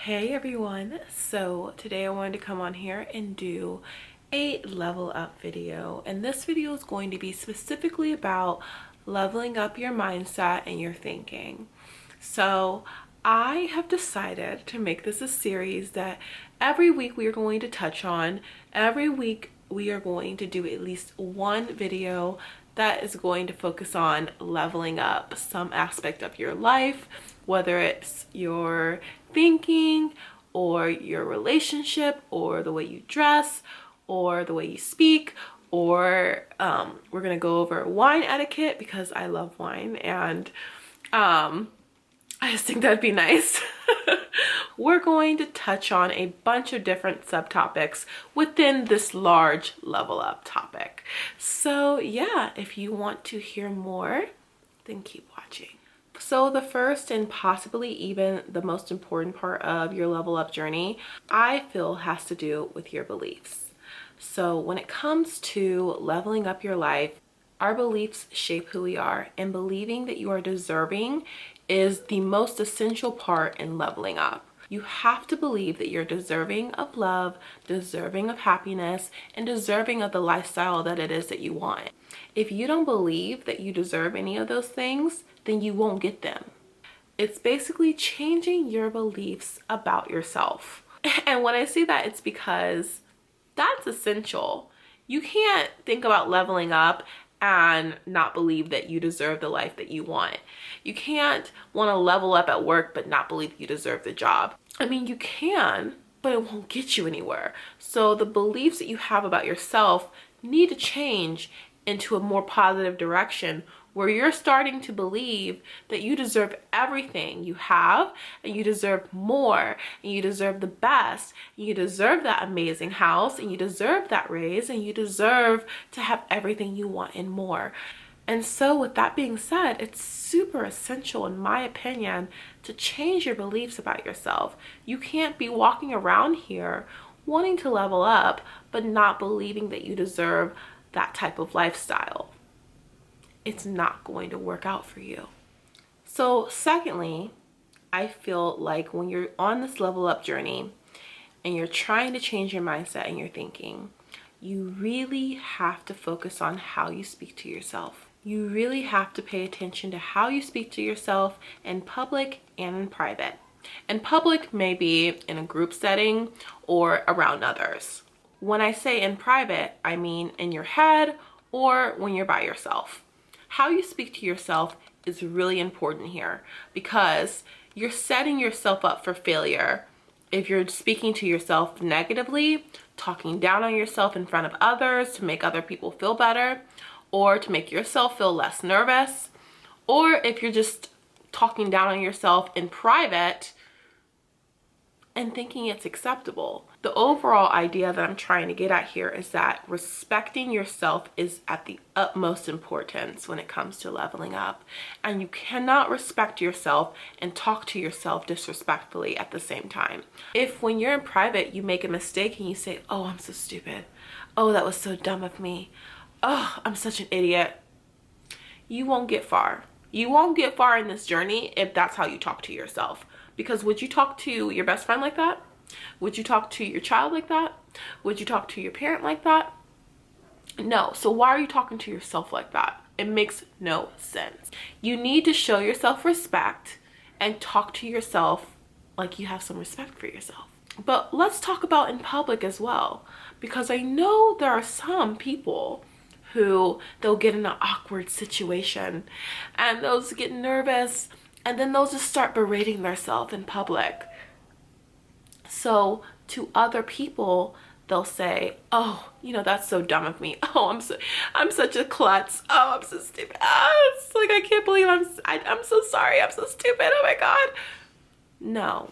Hey everyone, so today I wanted to come on here and do a level up video, and this video is going to be specifically about leveling up your mindset and your thinking. So I have decided to make this a series that every week we are going to touch on. Every week we are going to do at least one video that is going to focus on leveling up some aspect of your life, whether it's your thinking or your relationship or the way you dress or the way you speak, or we're gonna go over wine etiquette because I love wine and I just think that'd be nice. We're going to touch on a bunch of different subtopics within this large level up topic. So yeah, if you want to hear more, then keep watching. So the first and possibly even the most important part of your level up journey, I feel, has to do with your beliefs. So when it comes to leveling up your life, our beliefs shape who we are, and believing that you are deserving is the most essential part in leveling up. You have to believe that you're deserving of love, deserving of happiness, and deserving of the lifestyle that it is that you want. If you don't believe that you deserve any of those things, then you won't get them. It's basically changing your beliefs about yourself. And when I say that, it's because that's essential. You can't think about leveling up and not believe that you deserve the life that you want. You can't want to level up at work but not believe you deserve the job. I mean, you can, but it won't get you anywhere. So the beliefs that you have about yourself need to change into a more positive direction, where you're starting to believe that you deserve everything you have, and you deserve more, and you deserve the best, and you deserve that amazing house, and you deserve that raise, and you deserve to have everything you want and more. And so with that being said, it's super essential, in my opinion, to change your beliefs about yourself. You can't be walking around here wanting to level up, but not believing that you deserve that type of lifestyle. It's not going to work out for you. So secondly, I feel like when you're on this level up journey and you're trying to change your mindset and your thinking, you really have to focus on how you speak to yourself. You really have to pay attention to how you speak to yourself in public and in private. In public, maybe in a group setting or around others. When I say in private, I mean in your head or when you're by yourself. How you speak to yourself is really important here, because you're setting yourself up for failure if you're speaking to yourself negatively, talking down on yourself in front of others to make other people feel better, or to make yourself feel less nervous, or if you're just talking down on yourself in private and thinking it's acceptable. The overall idea that I'm trying to get at here is that respecting yourself is at the utmost importance when it comes to leveling up. And you cannot respect yourself and talk to yourself disrespectfully at the same time. If when you're in private, you make a mistake and you say, "Oh, I'm so stupid. Oh, that was so dumb of me. Oh, I'm such an idiot," you won't get far. You won't get far in this journey if that's how you talk to yourself. Because would you talk to your best friend like that? Would you talk to your child like that? Would you talk to your parent like that? No. So why are you talking to yourself like that? It makes no sense. You need to show yourself respect and talk to yourself like you have some respect for yourself. But let's talk about in public as well, because I know there are some people who they'll get in an awkward situation and they'll just get nervous, and then they'll just start berating themselves in public. So to other people, they'll say, "Oh, that's so dumb of me. Oh, I'm such a klutz. Oh, I'm so stupid. Oh, it's like, I can't believe I'm so sorry. I'm so stupid. Oh my God." No.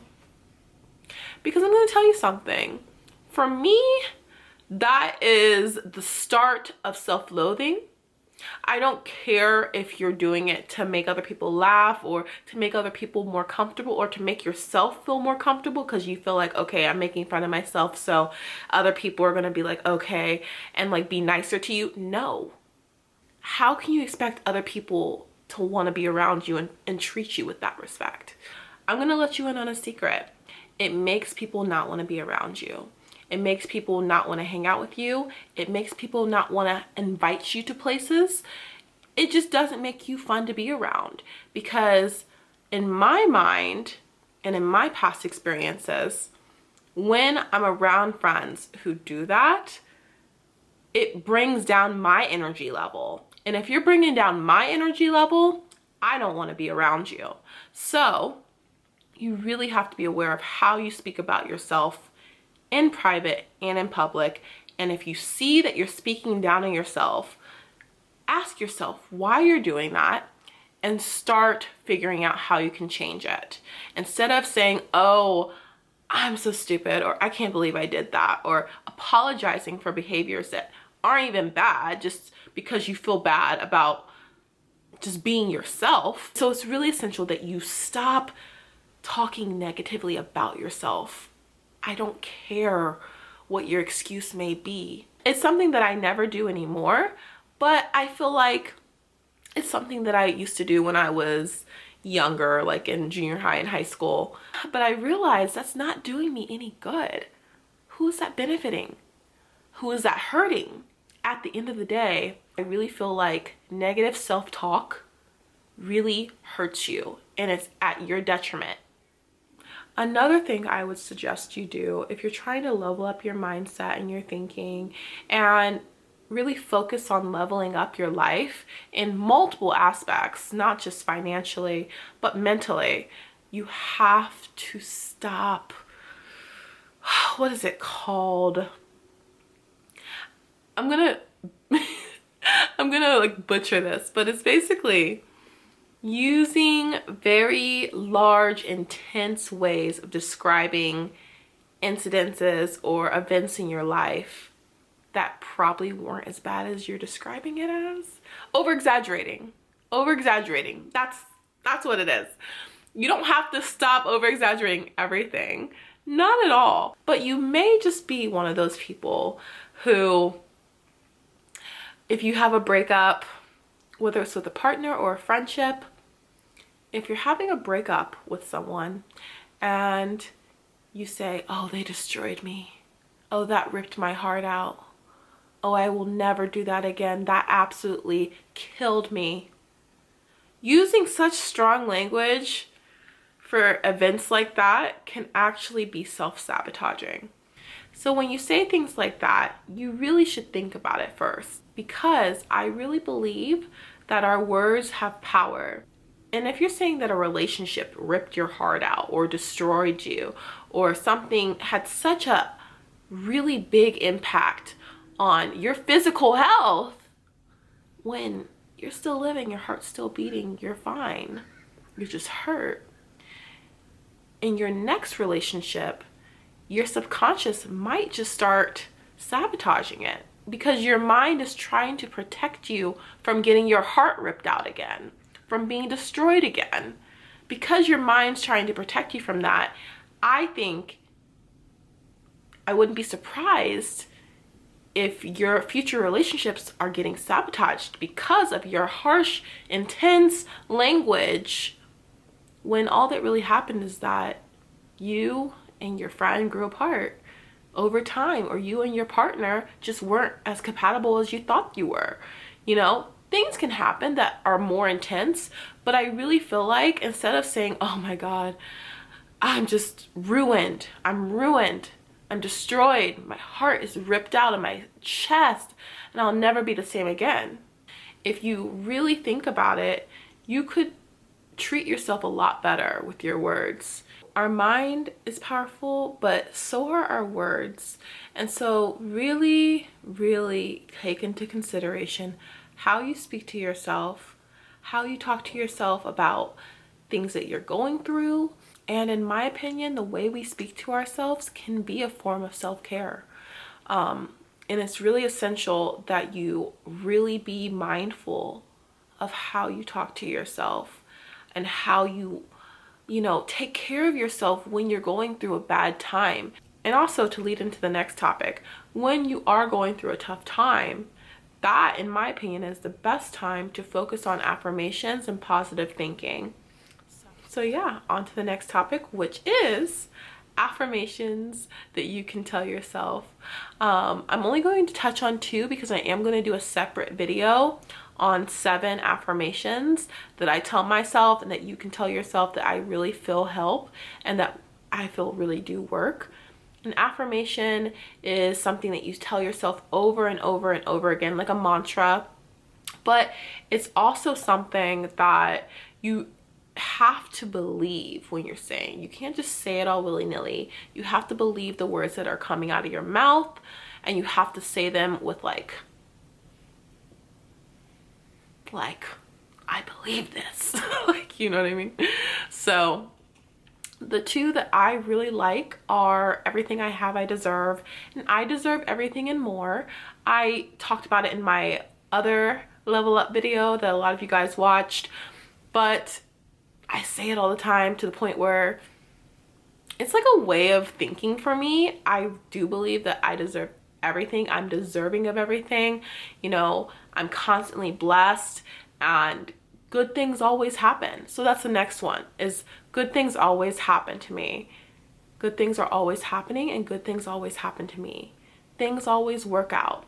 Because I'm going to tell you something. For me, that is the start of self-loathing. I don't care if you're doing it to make other people laugh or to make other people more comfortable or to make yourself feel more comfortable, because you feel like, okay, I'm making fun of myself, so other people are going to be like, okay, and like be nicer to you. No. How can you expect other people to want to be around you and treat you with that respect? I'm gonna let you in on a secret. It makes people not want to be around you. It makes people not want to hang out with you. It makes people not want to invite you to places. It just doesn't make you fun to be around, because in my mind and in my past experiences, when I'm around friends who do that, it brings down my energy level. And if you're bringing down my energy level, I don't want to be around you. So you really have to be aware of how you speak about yourself in private and in public. And if you see that you're speaking down on yourself, ask yourself why you're doing that and start figuring out how you can change it. Instead of saying, oh, I'm so stupid, or I can't believe I did that, or apologizing for behaviors that aren't even bad just because you feel bad about just being yourself. So it's really essential that you stop talking negatively about yourself. I don't care what your excuse may be. It's something that I never do anymore, but I feel like it's something that I used to do when I was younger, like in junior high and high school. But I realized that's not doing me any good. Who is that benefiting? Who is that hurting? At the end of the day, I really feel like negative self-talk really hurts you, and it's at your detriment. Another thing I would suggest you do if you're trying to level up your mindset and your thinking and really focus on leveling up your life in multiple aspects, not just financially, but mentally, you have to stop. What is it called? I'm gonna like butcher this, but it's basically using very large, intense ways of describing incidences or events in your life that probably weren't as bad as you're describing it as. Overexaggerating. Overexaggerating. That's what it is. You don't have to stop overexaggerating everything. Not at all. But you may just be one of those people who, if you have a breakup, whether it's with a partner or a friendship, if you're having a breakup with someone and you say, oh, they destroyed me. Oh, that ripped my heart out. Oh, I will never do that again. That absolutely killed me. Using such strong language for events like that can actually be self-sabotaging. So when you say things like that, you really should think about it first, because I really believe that our words have power. And if you're saying that a relationship ripped your heart out or destroyed you, or something had such a really big impact on your physical health, when you're still living, your heart's still beating, you're fine. You're just hurt. In your next relationship, your subconscious might just start sabotaging it, because your mind is trying to protect you from getting your heart ripped out again, from being destroyed again. Because your mind's trying to protect you from that, I think I wouldn't be surprised if your future relationships are getting sabotaged because of your harsh, intense language, when all that really happened is that you and your friend grew apart over time, or you and your partner just weren't as compatible as you thought you were. You know, things can happen that are more intense, but I really feel like instead of saying, oh my God, I'm just ruined, I'm destroyed, my heart is ripped out of my chest and I'll never be the same again, if you really think about it, you could treat yourself a lot better with your words. Our mind is powerful, but so are our words. And so really, really take into consideration how you speak to yourself, how you talk to yourself about things that you're going through. And in my opinion, the way we speak to ourselves can be a form of self-care. And it's really essential that you really be mindful of how you talk to yourself and how you take care of yourself when you're going through a bad time. And also, to lead into the next topic, when you are going through a tough time, that, in my opinion, is the best time to focus on affirmations and positive thinking. So yeah, on to the next topic, which is affirmations that you can tell yourself. I'm only going to touch on 2 because I am going to do a separate video on 7 affirmations that I tell myself and that you can tell yourself that I really feel help and that I feel really do work. An affirmation is something that you tell yourself over and over and over again, like a mantra, but it's also something that you have to believe when you're saying. You can't just say it all willy-nilly. You have to believe the words that are coming out of your mouth, and you have to say them with like I believe this. Like, you know what I mean? So the 2 that I really like are everything I have, I deserve, and I deserve everything and more. I talked about it in my other level up video that a lot of you guys watched, but I say it all the time to the point where it's like a way of thinking for me. I do believe that I deserve everything. I'm deserving of everything. You know, I'm constantly blessed and good things always happen. So that's the next one, is good things always happen to me. Good things are always happening and good things always happen to me. Things always work out.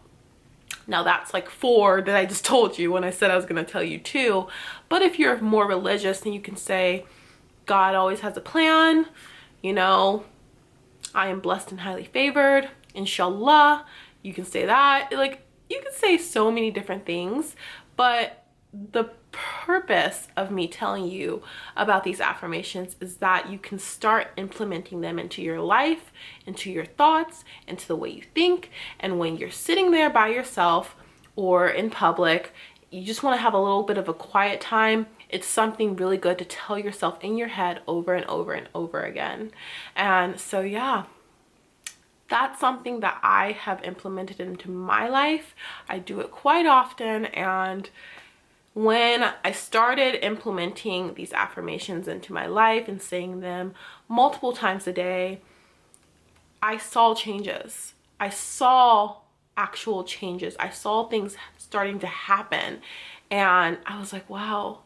Now that's like 4 that I just told you when I said I was going to tell you 2. But if you're more religious, then you can say, God always has a plan. You know, I am blessed and highly favored. Inshallah. You can say that. Like, you can say so many different things. But the purpose of me telling you about these affirmations is that you can start implementing them into your life, into your thoughts, into the way you think. And when you're sitting there by yourself or in public, you just want to have a little bit of a quiet time, it's something really good to tell yourself in your head over and over and over again. And so yeah, that's something that I have implemented into my life. I do it quite often, and when I started implementing these affirmations into my life and saying them multiple times a day, I saw changes. I saw actual changes. I saw things starting to happen. And I was like, wow,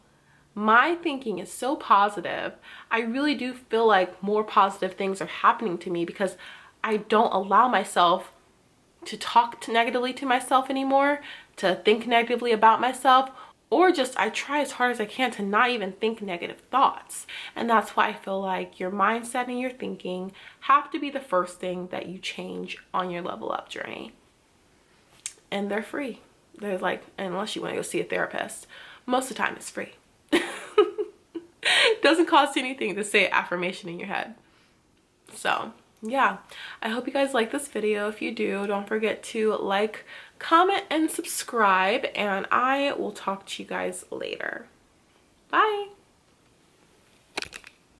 my thinking is so positive. I really do feel like more positive things are happening to me because I don't allow myself to talk negatively to myself anymore, to think negatively about myself, or just I try as hard as I can to not even think negative thoughts. And that's why I feel like your mindset and your thinking have to be the first thing that you change on your level up journey. And they're free. They're like, unless you want to go see a therapist, most of the time it's free. It doesn't cost anything to say an affirmation in your head. So yeah, I hope you guys like this video. If you do, don't forget to like, comment, and subscribe, and I will talk to you guys later. Bye.